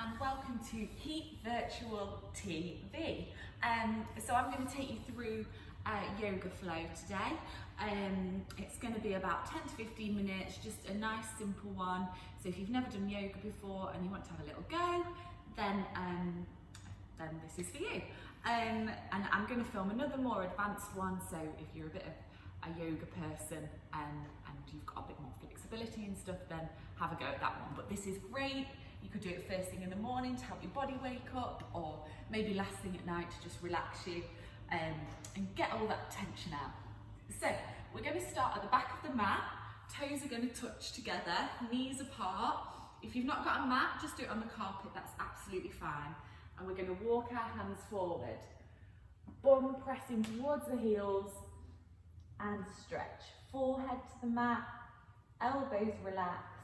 and welcome to Keep Virtual TV. So I'm going to take you through Yoga Flow today. It's going to be about 10 to 15 minutes, just a nice simple one. So if you've never done yoga before and you want to have a little go, then this is for you. And I'm going to film another more advanced one, so if you're a bit of a yoga person and you've got a bit more flexibility and stuff, then have a go at that one. But this is great. You could do it first thing in the morning to help your body wake up, or maybe last thing at night to just relax you and get all that tension out. So we're going to start at the back of the mat. Toes are going to touch together, knees apart. If you've not got a mat, just do it on the carpet, that's absolutely fine. And we're going to walk our hands forward, bum pressing towards the heels and stretch. Forehead to the mat, elbows relaxed,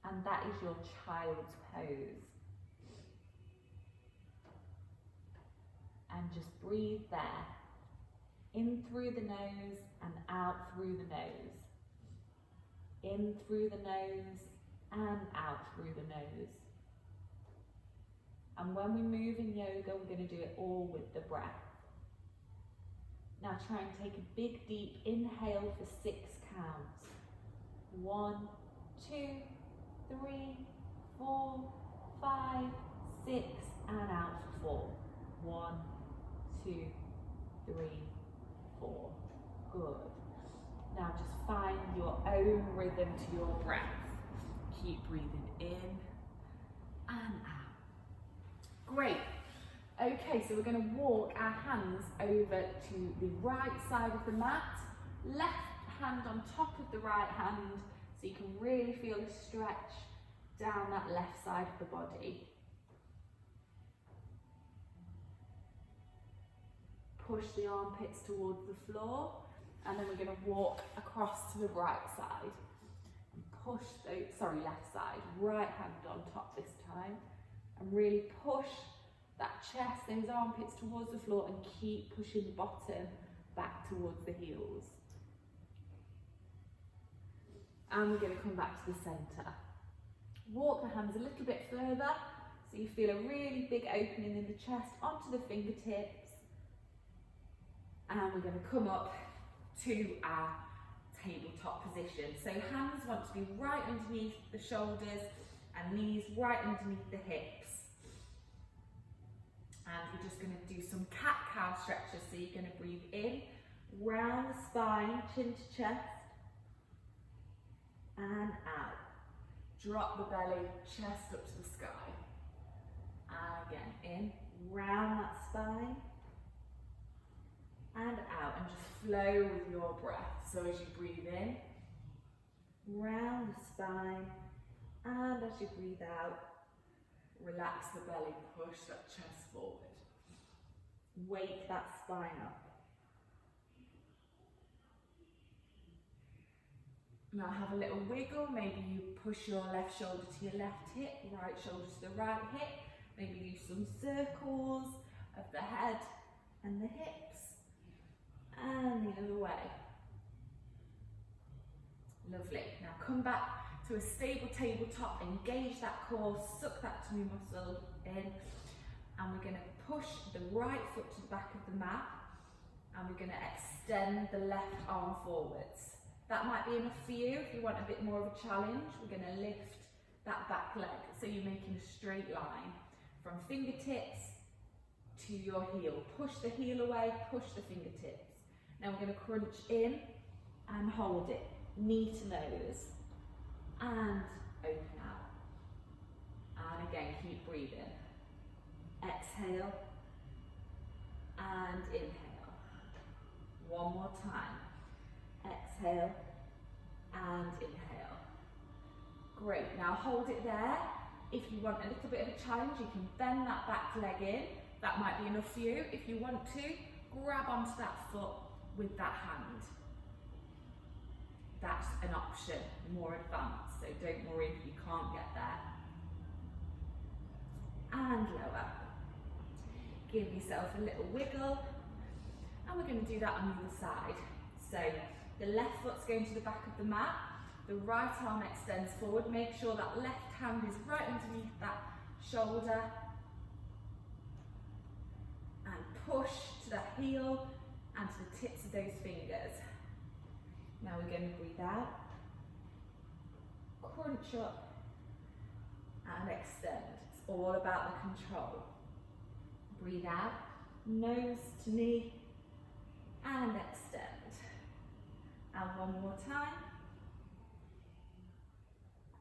and that is your child's pose. And just breathe there, in through the nose and out through the nose. In through the nose and out through the nose. And when we move in yoga, we're going to do it all with the breath. Now try and take a big deep inhale for 6 counts. 1, 2, 3, 4, 5, 6, and out for 4. 1, 2, 3, 4. Good. Now just find your own rhythm to your breath. Keep breathing in and out. Great. Okay, so we're going to walk our hands over to the right side of the mat. Left hand on top of the right hand, so you can really feel the stretch down that left side of the body. Push the armpits towards the floor, and then we're going to walk across to the right side. And push those, left side, right hand on top this time, and really push that chest, those armpits towards the floor, and keep pushing the bottom back towards the heels. And we're going to come back to the centre. Walk the hands a little bit further, so you feel a really big opening in the chest onto the fingertips. And we're going to come up to our tabletop position. So hands want to be right underneath the shoulders and knees right underneath the hips. And we're just going to do some cat-cow stretches. So you're going to breathe in, round the spine, chin to chest, and out. Drop the belly, chest up to the sky. And again, in, round that spine, and out. And just flow with your breath. So as you breathe in, round the spine, and as you breathe out, relax the belly, push that chest forward. Wake that spine up. Now have a little wiggle. Maybe you push your left shoulder to your left hip, right shoulder to the right hip. Maybe do some circles of the head and the hips. And the other way. Lovely. Now come back to a stable tabletop, engage that core, suck that tummy muscle in, and we're going to push the right foot to the back of the mat, and we're going to extend the left arm forwards. That might be enough for you. If you want a bit more of a challenge, we're going to lift that back leg, so you're making a straight line from fingertips to your heel. Push the heel away, push the fingertips. Now we're going to crunch in and hold it, knee to nose, and open out. And again, keep breathing. Exhale and inhale. One more time. Exhale and inhale. Great, now hold it there. If you want a little bit of a challenge, you can bend that back leg in. That might be enough for you. If you want to, grab onto that foot with that hand. That's an option, more advanced, so don't worry if you can't get there. And lower. Give yourself a little wiggle, and we're going to do that on the other side. So the left foot's going to the back of the mat, The right arm extends forward. Make sure that left hand is right underneath that shoulder. And push to that heel and to the tips of those fingers. Now we're going to breathe out, crunch up and extend. It's all about the control. Breathe out, nose to knee and extend. And one more time.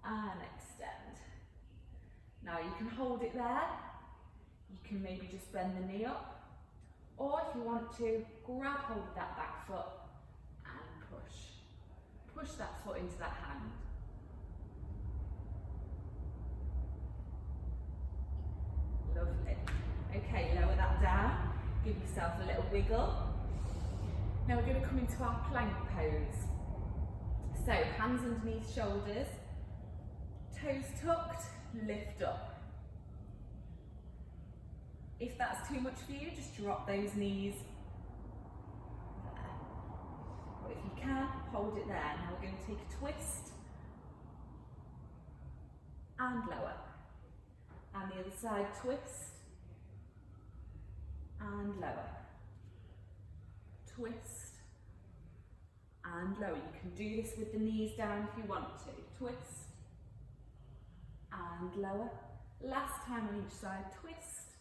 And extend. Now you can hold it there. You can maybe just bend the knee up. Or if you want to, grab hold of that back foot and push. Push that foot into that hand. Lovely. Okay, lower that down. Give yourself a little wiggle. Now we're going to come into our plank pose. So hands underneath shoulders, toes tucked, lift up. If that's too much for you, just drop those knees there. But if you can, hold it there. Now we're going to take a twist and lower. And the other side, twist and lower. Twist and lower. You can do this with the knees down if you want to. Twist and lower. Last time on each side, twist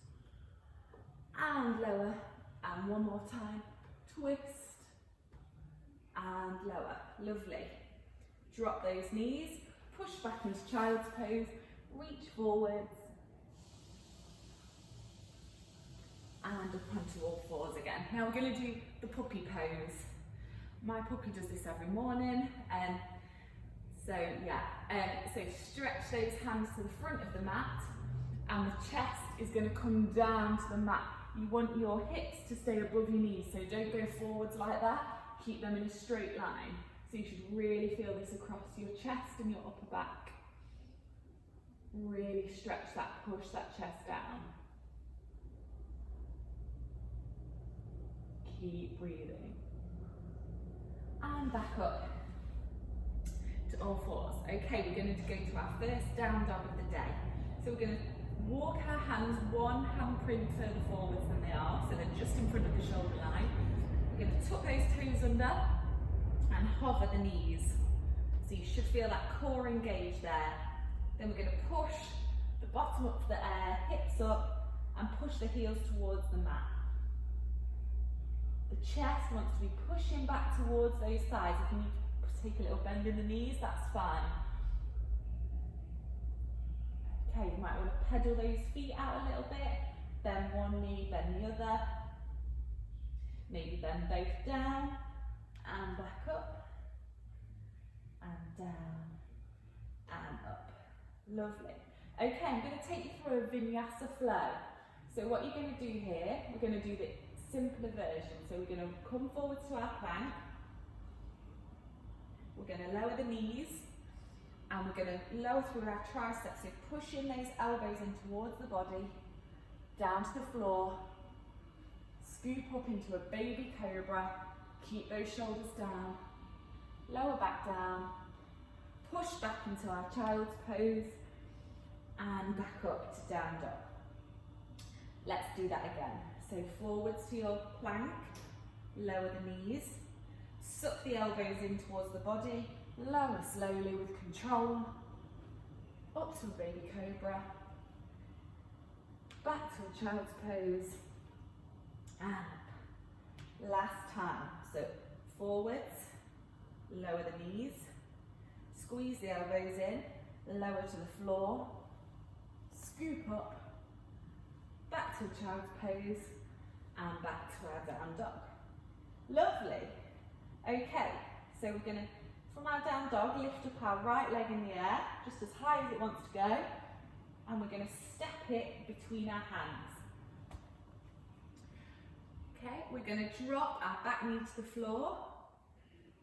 and lower. And one more time, twist and lower. Lovely. Drop those knees, push back into child's pose, reach forwards and up onto all fours again. Now we're going to do the puppy pose. My puppy does this every morning, so stretch those hands to the front of the mat and the chest is going to come down to the mat. You want your hips to stay above your knees, so don't go forwards like that, keep them in a straight line. So you should really feel this across your chest and your upper back. Really stretch that, push that chest down. Keep breathing. And back up to all fours. Okay, we're going to go to our first down dog of the day. So we're going to walk our hands one handprint further forwards than they are, so they're just in front of the shoulder line. We're going to tuck those toes under and hover the knees. So you should feel that core engaged there. Then we're going to push the bottom up to the air, hips up, and push the heels towards the mat. The chest wants to be pushing back towards those thighs. If you need to take a little bend in the knees, that's fine. Okay, you might want to pedal those feet out a little bit. Bend one knee, bend the other. Maybe bend both down and back up. And down and up. Lovely. Okay, I'm going to take you through a Vinyasa Flow. So what you're going to do here, we're going to do the simpler version. So we're going to come forward to our plank. We're going to lower the knees. And we're going to lower through our triceps, so pushing those elbows in towards the body, down to the floor, scoop up into a baby cobra, keep those shoulders down, lower back down, push back into our child's pose, and back up to down dog. Let's do that again. So forwards to your plank, lower the knees, suck the elbows in towards the body, lower slowly with control, up to a baby cobra, back to a child's pose, and up. Last time, so forwards, lower the knees, squeeze the elbows in, lower to the floor, scoop up, back to a child's pose, and back to our down dog. Lovely. Okay, so we're going to, from our down dog, lift up our right leg in the air, just as high as it wants to go, and we're going to step it between our hands. Okay, we're going to drop our back knee to the floor,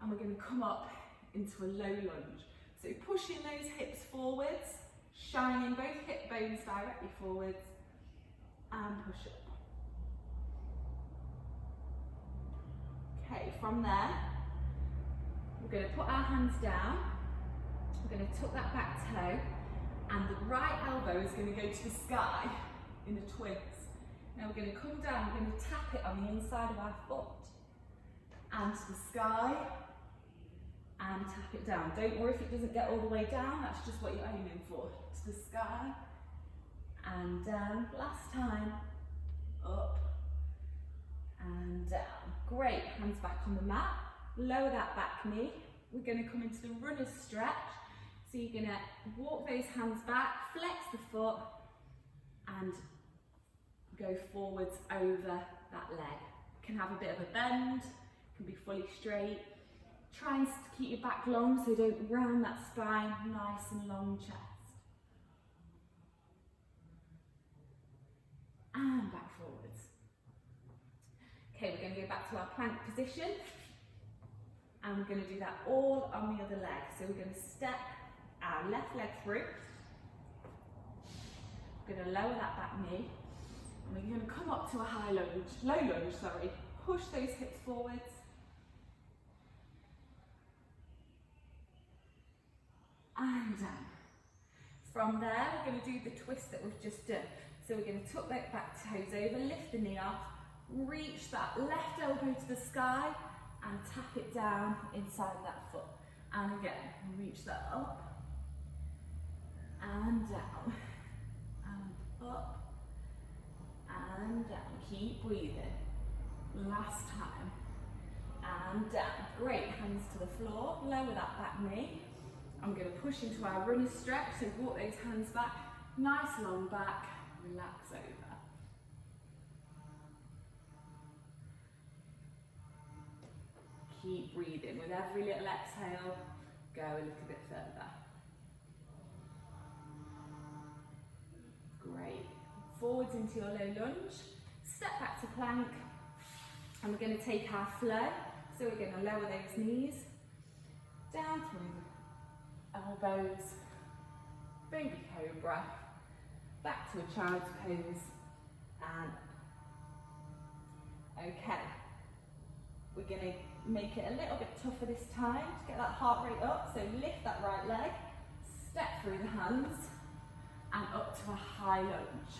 and we're going to come up into a low lunge. So pushing those hips forwards, shining both hip bones directly forwards, and push up. Okay, from there, we're going to put our hands down We're going to tuck that back toe, and the right elbow is going to go to the sky in a twist. Now we're going to come down, we're going to tap it on the inside of our foot, and to the sky, and tap it down. Don't worry if it doesn't get all the way down, that's just what you're aiming for. To the sky, and down. Last time. Up, and down. Great, hands back on the mat. Lower that back knee. We're going to come into the runner's stretch. So you're going to walk those hands back, flex the foot, and go forwards over that leg. Can have a bit of a bend, can be fully straight. Try and keep your back long so don't round that spine, nice and long chest. And back forwards. Okay, we're going to go back to our plank position. And we're going to do that all on the other leg. So we're going to step our left leg through. We're going to lower that back knee. And we're going to come up to a high lunge, low lunge, sorry. Push those hips forwards. And down. From there, we're going to do the twist that we've just done. So we're going to tuck that back toes over, lift the knee off, reach that left elbow to the sky, and tap it down inside that foot. And again, reach that up, and down, and up, and down. Keep breathing. Last time. And down. Great, hands to the floor, lower that back knee. I'm going to push into our runner's stretch, so walk those hands back, nice long back, relax over. Keep breathing. With every little exhale, go a little bit further. Great. Forwards into your low lunge, step back to plank, and we're going to take our flow. So we're going to lower those knees, down through the elbows, baby cobra, back to a child's pose, and okay. We're going to make it a little bit tougher this time to get that heart rate up. So lift that right leg, step through the hands, and up to a high lunge.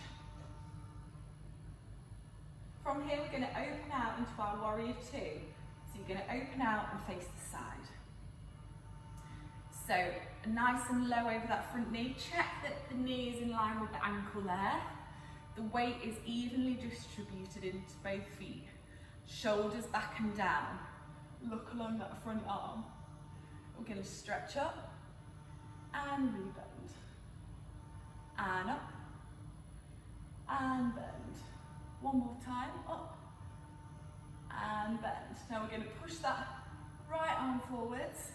From here, we're going to open out into our warrior two. So you're going to open out and face the side. So nice and low over that front knee. Check that the knee is in line with the ankle there. The weight is evenly distributed into both feet. Shoulders back and down. Look along that front arm. We're going to stretch up and rebend. And up and bend. One more time, up and bend. Now we're going to push that right arm forwards,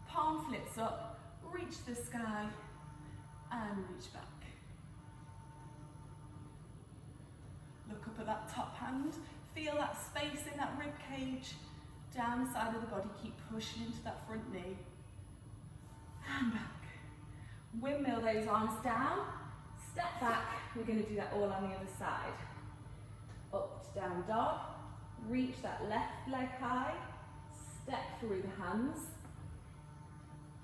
palm flips up, reach the sky and reach back. Look up at that top hand, feel that space in that rib cage, down the side of the body, keep pushing into that front knee and back. Windmill those arms down, step back, we're going to do that all on the other side. Up to down dog, reach that left leg high, step through the hands,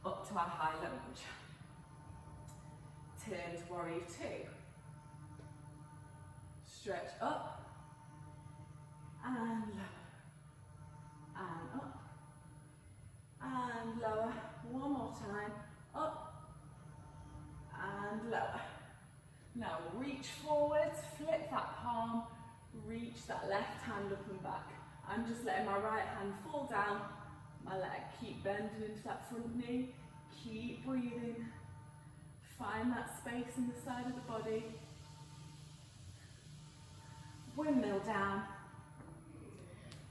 up to our high lunge. Turn to warrior two. Stretch up and lower, and up and lower. One more time, up and lower. Now reach forwards, flip that palm, reach that left hand up and back. I'm just letting my right hand fall down my leg. Keep bending into that front knee, keep breathing. Find that space in the side of the body. Windmill down,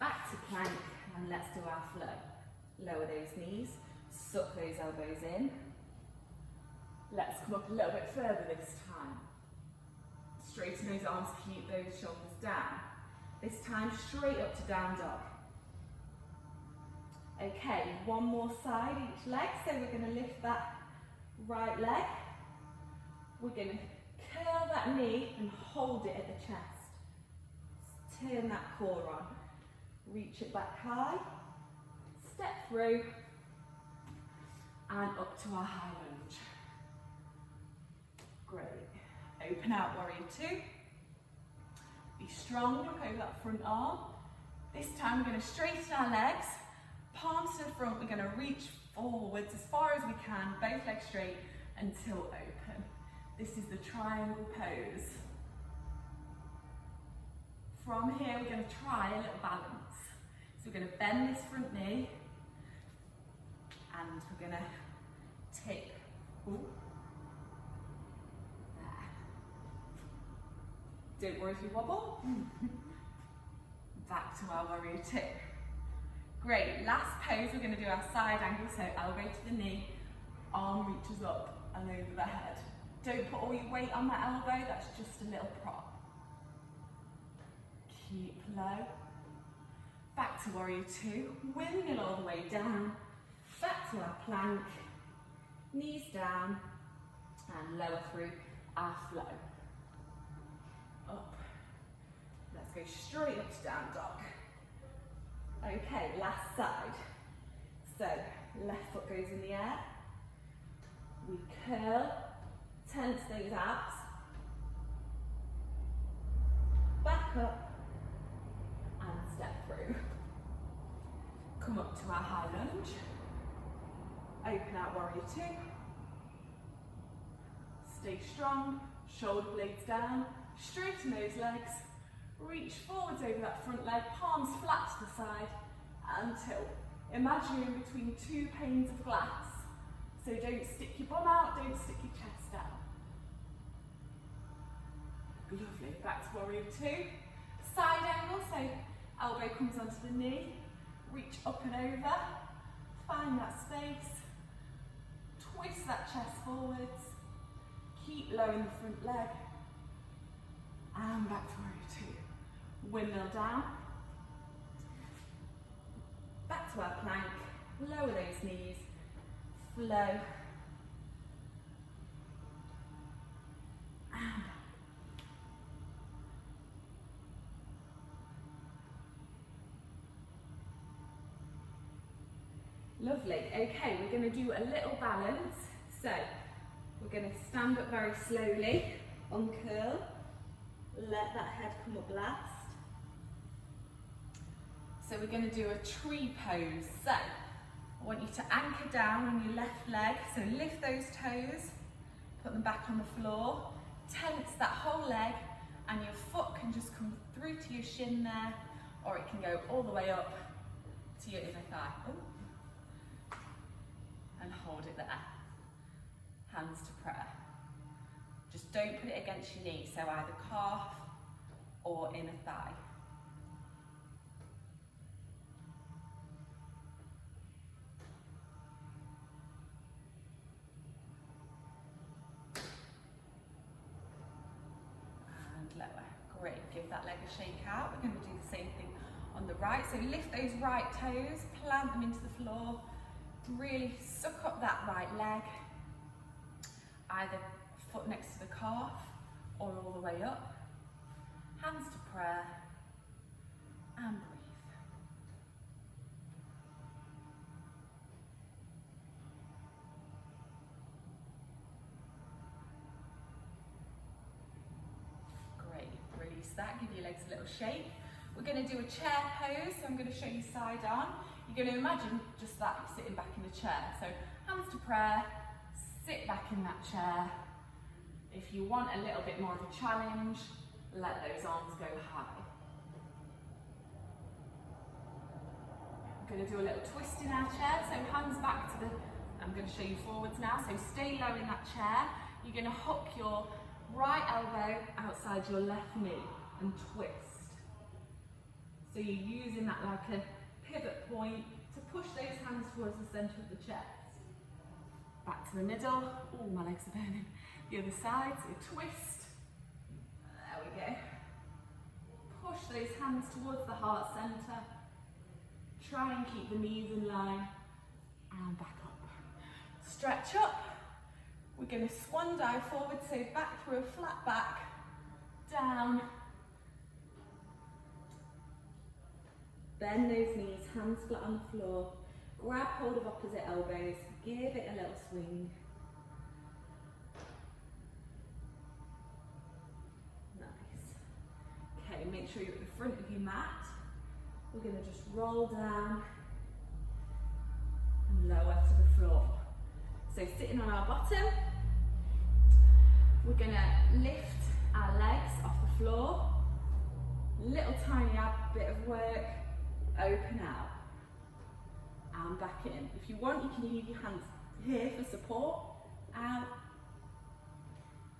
back to plank, and let's do our flow. Lower those knees, suck those elbows in. Let's come up a little bit further this time. Straighten those arms, keep those shoulders down. This time straight up to down dog. Okay, one more side each leg. So we're going to lift that right leg. We're going to curl that knee and hold it at the chest. Turn that core on. Reach it back high. Step through. and up to our high lunge. Great. Open out, warrior two. Be strong, look over that front arm. This time we're going to straighten our legs, palms to the front, we're going to reach forwards as far as we can, both legs straight until open. This is the triangle pose. From here we're going to try a little balance. So we're going to bend this front knee and we're going to tip. Ooh. There. Don't worry if you wobble. Back to our warrior two. Great, last pose we're going to do our side angle, so elbow to the knee, arm reaches up and over the head. Don't put all your weight on that elbow, that's just a little prop. Keep low. Back to warrior two, windmill all the way down. Back to our plank, knees down and lower through our flow. Up. Let's go straight up to down dog. Okay, last side. So, left foot goes in the air. We curl, tense those abs. Back up and step through. Come up to our high lunge. Open out warrior two. Stay strong, shoulder blades down. Straighten those legs. Reach forwards over that front leg, palms flat to the side and tilt. Imagine you're in between two panes of glass. So don't stick your bum out, don't stick your chest out. Lovely, back to warrior two. Side angle, so elbow comes onto the knee. Reach up and over, find that space. Twist that chest forwards. Keep lowering the front leg. And back to warrior two. Windmill down. Back to our plank. Lower those knees. Flow. And lovely. Okay, we're going to do a little balance. So we're going to stand up very slowly, uncurl, let that head come up last. So we're going to do a tree pose. So I want you to anchor down on your left leg. So lift those toes, put them back on the floor, tense that whole leg, and your foot can just come through to your shin there, or it can go all the way up to your inner thigh. Ooh. And hold it there. Hands to prayer. Just don't put it against your knee, so either calf or inner thigh. And lower. Great, give that leg a shake out. We're going to do the same thing on the right. So lift those right toes, plant them into the floor, really suck up that right leg. Either foot next to the calf or all the way up. Hands to prayer and breathe. Great, release that, give your legs a little shake. We're going to do a chair pose, so I'm going to show you side on. You're going to imagine just that, you're sitting back in a chair. So hands to prayer, sit back in that chair. If you want a little bit more of a challenge, let those arms go high. I'm going to do a little twist in our chair, so hands back to the, I'm going to show you forwards now, so stay low in that chair. You're going to hook your right elbow outside your left knee and twist. So you're using that like a pivot point to push those hands towards the centre of the chest. Back to the middle. Oh, my legs are burning. The other side, so twist. There we go. Push those hands towards the heart centre. Try and keep the knees in line. And back up. Stretch up. We're going to swan dive forward, so back through a flat back. Down. Bend those knees, hands flat on the floor. Grab hold of opposite elbows, give it a little swing. Nice. Okay, make sure you're at the front of your mat. We're going to just roll down and lower to the floor. So sitting on our bottom, we're going to lift our legs off the floor. Little tiny bit of work, open out and back in. If you want, you can leave your hands here for support. Out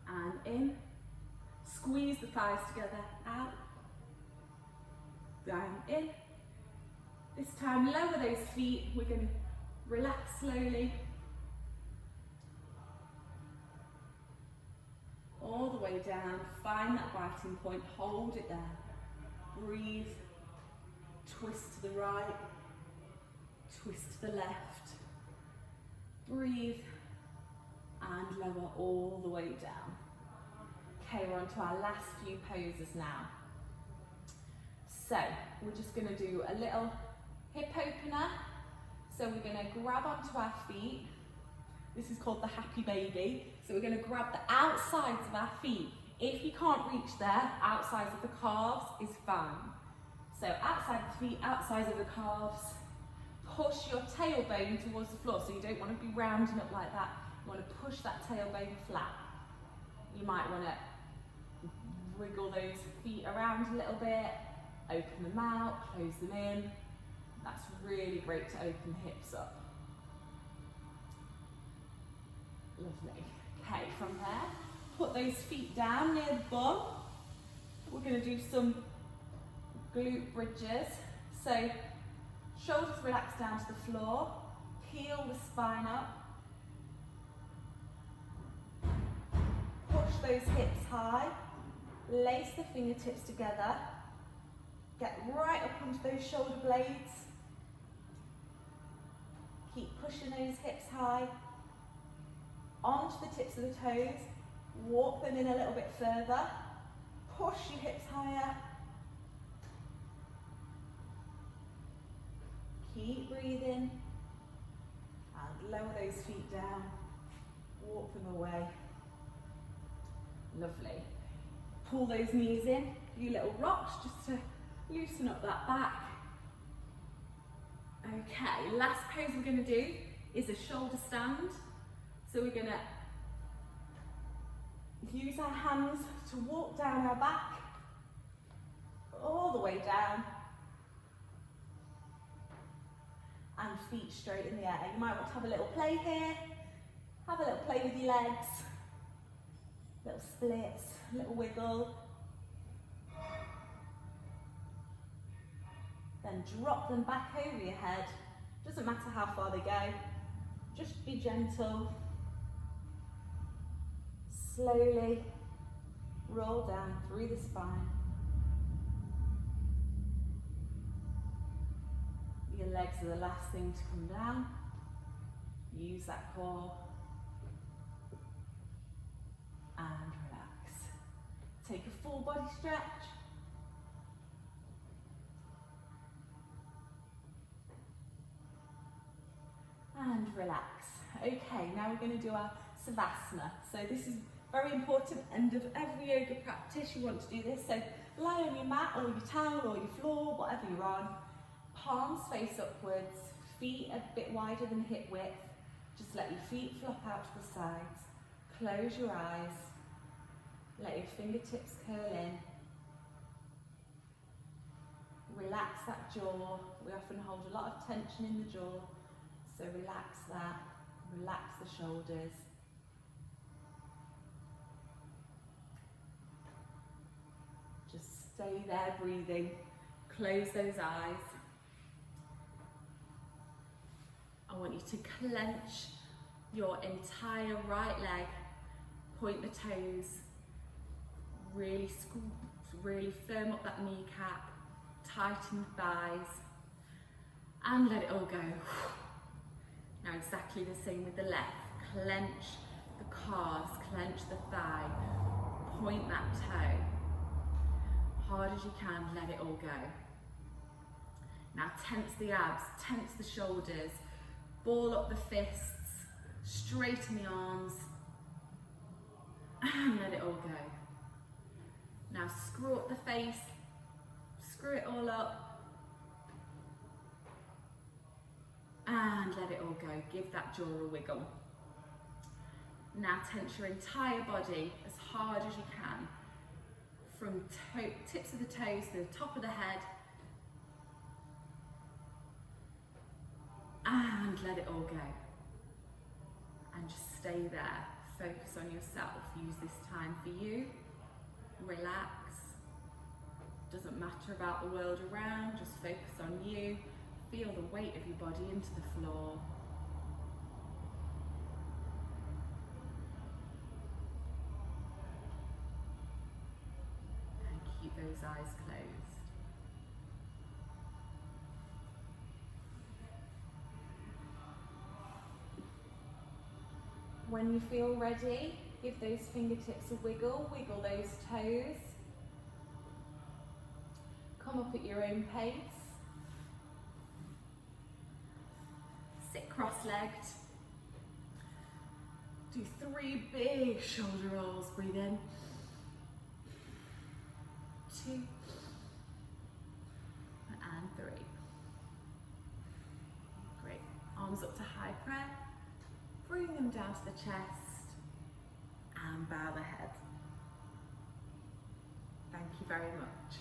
and in. Squeeze the thighs together, out, down, in. This time, lower those feet. We're going to relax slowly. All the way down, find that biting point, hold it there. Breathe, twist to the right, twist to the left. Breathe and lower all the way down. Okay, we're on to our last few poses now. So, we're just going to do a little hip opener. So we're going to grab onto our feet. This is called the happy baby. So we're going to grab the outsides of our feet. If you can't reach there, outsides of the calves is fine. So outside of the feet, outsides of the calves. Push your tailbone towards the floor. So you don't want to be rounding up like that. You want to push that tailbone flat. You might want to wriggle those feet around a little bit. Open them out, close them in. That's really great to open the hips up. Lovely. Okay, from there, put those feet down near the bum. We're going to do some glute bridges. So, shoulders relax down to the floor. Peel the spine up. Push those hips high. Lace the fingertips together. Get right up onto those shoulder blades. Keep pushing those hips high. Onto the tips of the toes. Walk them in a little bit further. Push your hips higher. Keep breathing. And lower those feet down. Walk them away. Lovely. Pull those knees in. A few little rocks just to loosen up that back. Okay, last pose we're going to do is a shoulder stand. So we're going to use our hands to walk down our back, all the way down, and feet straight in the air. You might want to have a little play here, have a little play with your legs, little splits, little wiggle. Then drop them back over your head. Doesn't matter how far they go, just be gentle. Slowly roll down through the spine. Your legs are the last thing to come down. Use that core. And relax. Take a full body stretch. And relax. Okay, now we're going to do our Savasana. So this is very important end of every yoga practice. You want to do this. So lie on your mat or your towel or your floor, whatever you're on. Palms face upwards, feet a bit wider than hip width. Just let your feet flop out to the sides. Close your eyes. Let your fingertips curl in. Relax that jaw. We often hold a lot of tension in the jaw. So relax that. Relax the shoulders. Just stay there breathing. Close those eyes. I want you to clench your entire right leg. Point the toes. Really really firm up that kneecap. Tighten the thighs. And let it all go. Now exactly the same with the left. Clench the calves, clench the thigh, point that toe. Hard as you can, let it all go. Now tense the abs, tense the shoulders, Ball up the fists, straighten the arms, and let it all go. Now screw up the face, screw it all up, and let it all go. Give that jaw a wiggle. Now tense your entire body as hard as you can, from tips of the toes to the top of the head, and let it all go. And just stay there. Focus on yourself. Use this time for you. Relax. Doesn't matter about the world around, just focus on you. Feel the weight of your body into the floor. And keep those eyes closed. When you feel ready, give those fingertips a wiggle, wiggle those toes. Come up at your own pace. Sit cross-legged. Do 3 big shoulder rolls. Breathe in. 2 and 3. Great. Arms up to high prayer. Bring them down to the chest and bow the head. Thank you very much.